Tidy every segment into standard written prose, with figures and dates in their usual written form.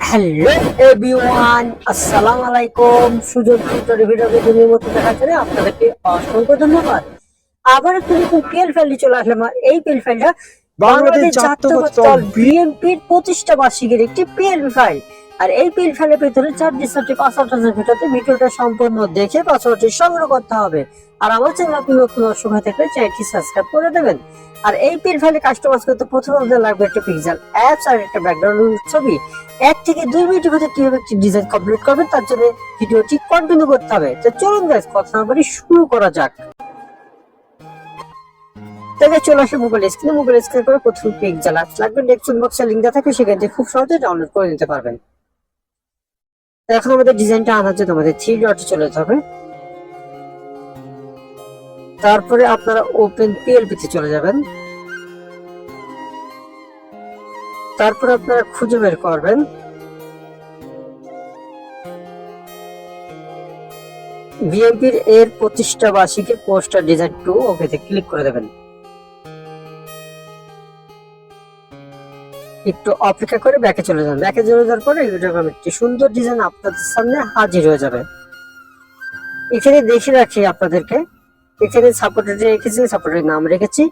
Hello everyone, আসসালামু আলাইকুম। সুযোগ ভিডিওকে দুনিয়ার মতো দেখার জন্য আপনাদেরকে অসংখ্য ধন্যবাদ। আবার একটু নতুন পিএল ফাইল চলে আসলাম। আর এই পিএল ফাইলটা বাংলাদেশ জাতীয়তাবাদী দল বিএনপির প্রতিষ্ঠা বার্ষিকীর একটি পিএল ফাইল। আর এই পিএল ফাইলের ভিতরে 4 পাসওয়ার্ডের ভিতরে ভিডিওটা সম্পূর্ণ দেখে পাসওয়ার্ডটি সংগ্রহ করতে হবে। আর আমার চ্যানেল আপনি নতুন দর্শক হয়ে থাকলে চ্যানেলটি সাবস্ক্রাইব করে দেবেন। আর এই পিএল ফাইলে কাস্টমাইজ করতে প্রথমে আমাদের লাগবে একটা পিক্সেল অ্যাপস আর একটা ব্যাকগ্রাউন্ড ছবি। 1 থেকে 2 মিনিটের মধ্যে কিভাবে একটি ডিজাইন কমপ্লিট করবেন তার জন্য ভিডিওটি কন্টিনিউ করতে হবে। তো চলুন গাইস, কথা না বলে শুরু করা যাক। তাহলে চলে আসে মোবাইল স্ক্রিনে করে প্রথম পিক্সেল অ্যাপস লাগবে। ডেসক্রিপশন বক্সে লিংক দেওয়া থাকে, সেখান থেকে খুব সহজে ডাউনলোড করে নিতে পারবেন। এখন আমাদের ডিজাইনটা আনার জন্য আমাদের 3 ডটে চলে যেতে হবে। তারপরে আপনারা ওপেন পিএলপি তে চলে যাবেন। তারপর আপনারা খুঁজে বের করবেন বিএনপির এর প্রতিষ্ঠা বার্ষিকীর পোস্টার ডিজাইন 2, ওকেতে ক্লিক করে দেবেন। একটু অপেক্ষা করে ব্যাকে চলে যান। ব্যাকে চলে যাওয়ার পরে এরকম একটি সুন্দর ডিজাইন আপনাদের সামনে হাজির হয়ে যাবে। এখানে দেখে রাখি আপনাদেরকে, এখানে সাপোর্টেড রেখেছি, সাপোর্টেড নাম রেখেছি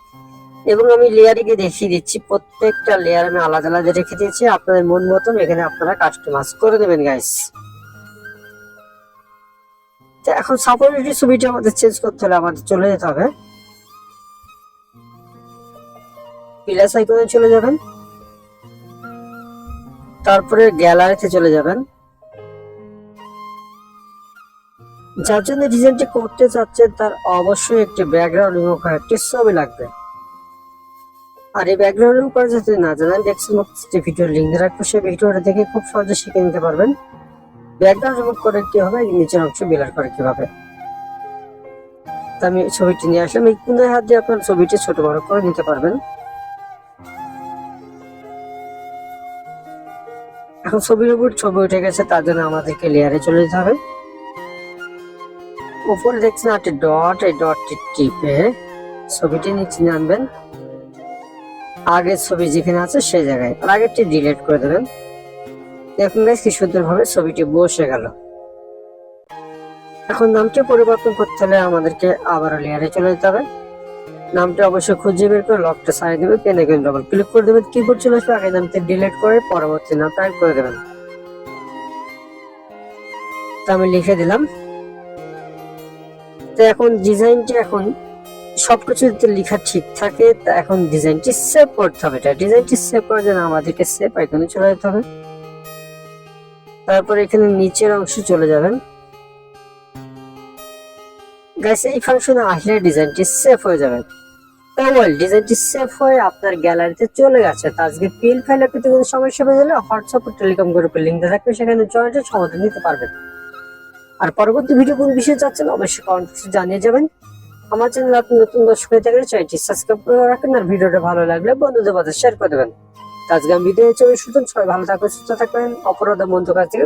এবং আমি লেয়ারিংয়ে দেখিয়ে দিচ্ছি। প্রত্যেকটা লেয়ার আমি আলাদা আলাদা রেখে দিয়েছি। আপনাদের মন মতন এখানে আপনারা কাস্টমাইজ করে দেবেন গাইস। তো এখন সাপোর্টেড ছবিটা আমাদের চেঞ্জ করতে হলে আমাদের চলে যেতে হবে প্লাস আইকনে চলে যাবেন। তারপরে গ্যালারিতে চলে যাবেন। যার জন্য ডিজাইনটি করতে চাচ্ছেন তার অবশ্যই একটি ব্যাকগ্রাউন্ড এবং একটি ছবি লাগবে। আর এই ব্যাকগ্রাউন্ডের উপরে যদি না জানেন, ডেসক্রিপশনে ভিডিওর লিংক রাখবো, সেই ভিডিওটা দেখে খুব সহজে শিখে নিতে পারবেন ব্যাকগ্রাউন্ড রিমুভ করে কি হবে, নিচের অংশ ব্লার করে কিভাবে। তো আমি ছবিটি নিয়ে আসলাম। এই কোণের হাত দিয়ে আপনার ছবিটি ছোট বড় করে নিতে পারবেন। এখন ছবির উপর ছবি উঠে গেছে, তার জন্য আমাদেরকে লেয়ারে চলে যেতে হবে। উপরে দেখছেন একটা ডট, এই ডটটি টিপে ছবিটি নিচে নিয়ে আনবেন। আগের ছবি যেখানে আছে সেই জায়গায়, আর আগেরটি ডিলিট করে দেবেন। দেখুন গাইস কি সুন্দরভাবে ছবিটি বসে গেল। এখন নামটি পরিবর্তন করতে হলে আমাদেরকে আবার লেয়ারে চলে যেতে হবে। নামটা অবশ্যই খুঁজে বের করে লকটা সারিয়ে দেবেন, পেনে ডবল ক্লিক করে দেবেন। কিবোর্ড চলে আসবে, আগের নামটি ডিলিট করে পরবর্তী নাম টাইপ করে দেবেন। তো আমি লিখে দিলাম। তো এখন ডিজাইনটি এখন সবকিছু যদি লেখা ঠিক থাকে, তা এখন ডিজাইনটি সেভ করতে হবে। ডিজাইনটি সেভ করার জন্য আমাদেরকে সেভ আইকনে চলে যেতে হবে। তারপর এখানে নিচের অংশে চলে যাবেন। গাইস এই ফাংশনে আসলে ডিজাইনটি সেভ হয়ে যাবে। ওয়েল, ডিজাইনটি সেভ হয়ে আপনার গ্যালারিতে চলে গেছে। তো আজকে পিএল ফাইলে পেতে কোনো সমস্যা হয়ে গেলে হোয়াটসঅ্যাপ ও টেলিকম গ্রুপের লিংক দেওয়া থাকবে, সেখানে জয়েন্টে সমাধান নিতে পারবেন। আর পরবর্তী ভিডিও কোন বিষয়ে চাচ্ছেন অবশ্যই কমেন্ট বক্সে জানিয়ে যাবেন। আমার চ্যানেল আপনি নতুন দর্শক হয়ে থাকলে চ্যানেলটি সাবস্ক্রাইব করে রাখেন। আর ভিডিওটা ভালো লাগলে বন্ধুদের মাঝে শেয়ার করে দেবেন। আজকে আমি ভিডিও চলে শুনুন। সবাই ভালো থাকবেন, সুস্থ থাকবেন, অপরাধ বন্ধু কাছ থেকে